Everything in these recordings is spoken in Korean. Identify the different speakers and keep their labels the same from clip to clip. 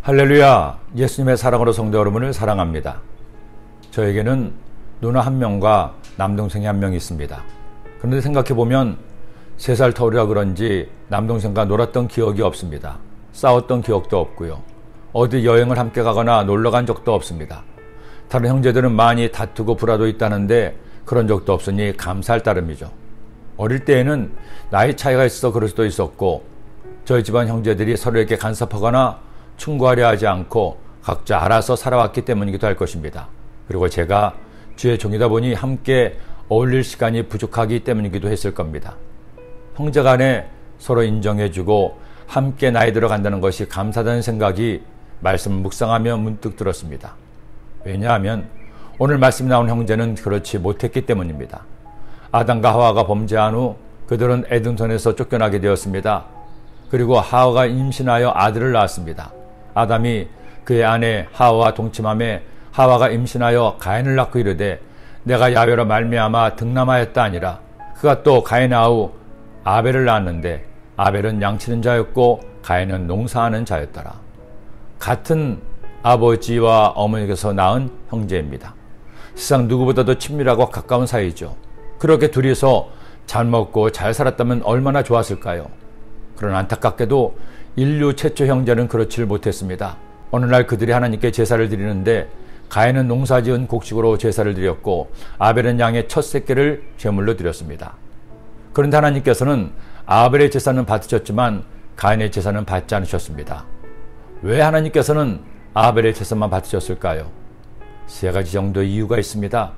Speaker 1: 할렐루야! 예수님의 사랑으로 성도 여러분을 사랑합니다. 저에게는 누나 한 명과 남동생이 한 명 있습니다. 그런데 생각해보면 3살 터울이라 그런지 남동생과 놀았던 기억이 없습니다. 싸웠던 기억도 없고요. 어디 여행을 함께 가거나 놀러 간 적도 없습니다. 다른 형제들은 많이 다투고 불화도 있다는데 그런 적도 없으니 감사할 따름이죠. 어릴 때에는 나이 차이가 있어서 그럴 수도 있었고 저희 집안 형제들이 서로에게 간섭하거나 충고하려 하지 않고 각자 알아서 살아왔기 때문이기도 할 것입니다. 그리고 제가 주의 종이다 보니 함께 어울릴 시간이 부족하기 때문이기도 했을 겁니다. 형제간에 서로 인정해주고 함께 나이 들어간다는 것이 감사하다는 생각이 말씀을 묵상하며 문득 들었습니다. 왜냐하면 오늘 말씀이 나온 형제는 그렇지 못했기 때문입니다. 아담과 하와가 범죄한 후 그들은 에덴성에서 쫓겨나게 되었습니다. 그리고 하와가 임신하여 아들을 낳았습니다. 아담이 그의 아내 하와와 동침함에 하와가 임신하여 가인을 낳고 이르되 내가 야훼로 말미암아 등남하였다 아니라 그가 또 가인 아우 아벨을 낳았는데 아벨은 양치는 자였고 가인은 농사하는 자였더라. 같은 아버지와 어머니께서 낳은 형제입니다. 세상 누구보다도 친밀하고 가까운 사이죠. 그렇게 둘이서 잘 먹고 잘 살았다면 얼마나 좋았을까요? 그러나 안타깝게도 인류 최초 형제는 그렇지를 못했습니다. 어느 날 그들이 하나님께 제사를 드리는데 가인은 농사지은 곡식으로 제사를 드렸고 아벨은 양의 첫 새끼를 제물로 드렸습니다. 그런데 하나님께서는 아벨의 제사는 받으셨지만 가인의 제사는 받지 않으셨습니다. 왜 하나님께서는 아벨의 제사만 받으셨을까요? 3가지 정도의 이유가 있습니다.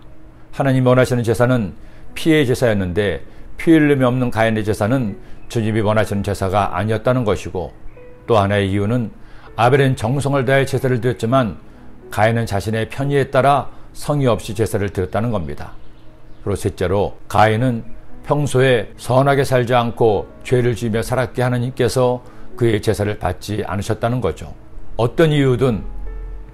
Speaker 1: 하나님이 원하시는 제사는 피의 제사였는데 피 흘림이 없는 가인의 제사는 주님이 원하시는 제사가 아니었다는 것이고, 또 하나의 이유는 아벨은 정성을 다해 제사를 드렸지만 가인은 자신의 편의에 따라 성의 없이 제사를 드렸다는 겁니다. 그리고 셋째로 가인은 평소에 선하게 살지 않고 죄를 지으며 살았기에 하나님께서 그의 제사를 받지 않으셨다는 거죠. 어떤 이유든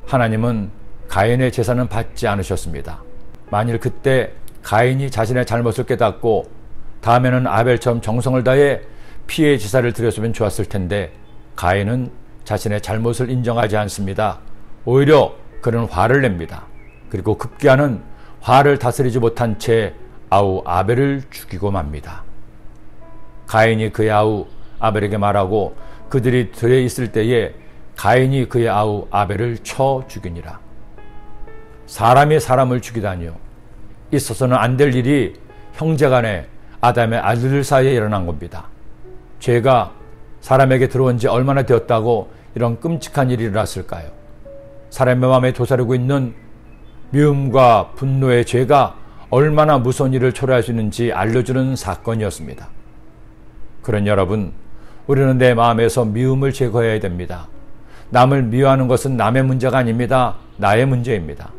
Speaker 1: 하나님은 가인의 제사는 받지 않으셨습니다. 만일 그때 가인이 자신의 잘못을 깨닫고 다음에는 아벨처럼 정성을 다해 피의 제사를 드렸으면 좋았을 텐데 가인은 자신의 잘못을 인정하지 않습니다. 오히려 그는 화를 냅니다. 그리고 급기야는 화를 다스리지 못한 채 아우 아벨을 죽이고 맙니다. 가인이 그의 아우 아벨에게 말하고 그들이 들에 있을 때에 가인이 그의 아우 아벨을 쳐 죽이니라. 사람이 사람을 죽이다니요. 있어서는 안 될 일이 형제간에 아담의 아들들 사이에 일어난 겁니다. 죄가 사람에게 들어온 지 얼마나 되었다고 이런 끔찍한 일이 일어났을까요? 사람의 마음에 도사리고 있는 미움과 분노의 죄가 얼마나 무서운 일을 초래할 수 있는지 알려주는 사건이었습니다. 그런 여러분, 우리는 내 마음에서 미움을 제거해야 됩니다. 남을 미워하는 것은 남의 문제가 아닙니다. 나의 문제입니다.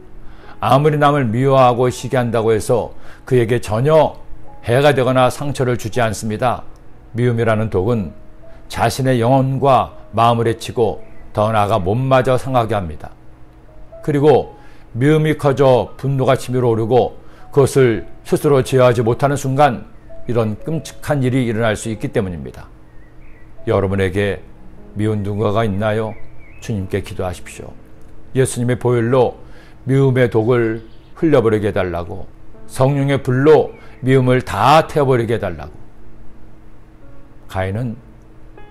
Speaker 1: 아무리 남을 미워하고 시기한다고 해서 그에게 전혀 해가 되거나 상처를 주지 않습니다. 미움이라는 독은 자신의 영혼과 마음을 해치고 더 나아가 몸마저 상하게 합니다. 그리고 미움이 커져 분노가 치밀어 오르고 그것을 스스로 제어하지 못하는 순간 이런 끔찍한 일이 일어날 수 있기 때문입니다. 여러분에게 미운 누군가가 있나요? 주님께 기도하십시오. 예수님의 보혈로 미움의 독을 흘려버리게 해달라고, 성령의 불로 미움을 다 태워버리게 해달라고. 가인은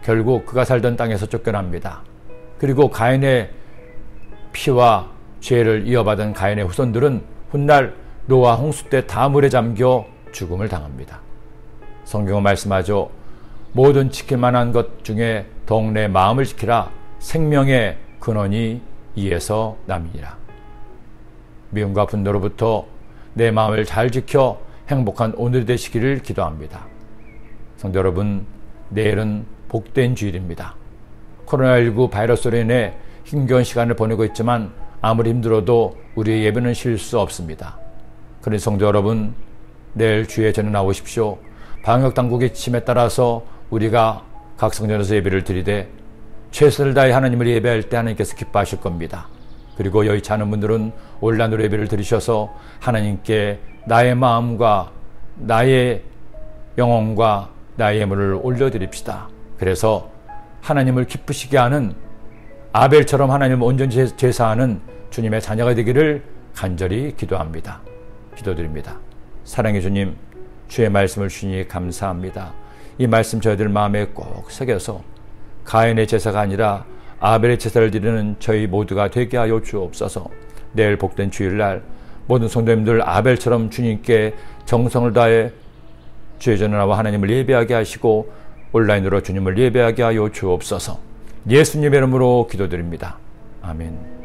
Speaker 1: 결국 그가 살던 땅에서 쫓겨납니다. 그리고 가인의 피와 죄를 이어받은 가인의 후손들은 훗날 노아 홍수 때 다 물에 잠겨 죽음을 당합니다. 성경은 말씀하죠. 모든 지킬 만한 것 중에 더욱 내 마음을 지키라. 생명의 근원이 이에서 남이니라. 미움과 분노로부터 내 마음을 잘 지켜 행복한 오늘이 되시기를 기도합니다. 성도 여러분, 내일은 복된 주일입니다. 코로나19 바이러스로 인해 힘겨운 시간을 보내고 있지만 아무리 힘들어도 우리의 예배는 쉴 수 없습니다. 그러니 성도 여러분, 내일 주의 전에 나오십시오. 방역당국의 지침에 따라서 우리가 각 성전에서 예배를 드리되 최선을 다해 하나님을 예배할 때 하나님께서 기뻐하실 겁니다. 그리고 여의치 않은 분들은 온라인으로 예배를 드리셔서 하나님께 나의 마음과 나의 영혼과 나의 예물을 올려드립시다. 그래서 하나님을 기쁘시게 하는 아벨처럼 하나님을 온전히 제사하는 주님의 자녀가 되기를 간절히 기도합니다. 기도드립니다. 사랑의 주님, 주의 말씀을 주시니 감사합니다. 이 말씀 저희들 마음에 꼭 새겨서 가인의 제사가 아니라 아벨의 제사를 드리는 저희 모두가 되게 하여 주옵소서. 내일 복된 주일날 모든 성도님들 아벨처럼 주님께 정성을 다해 주의 전하와 하나님을 예배하게 하시고 온라인으로 주님을 예배하게 하여 주옵소서. 예수님의 이름으로 기도드립니다. 아멘.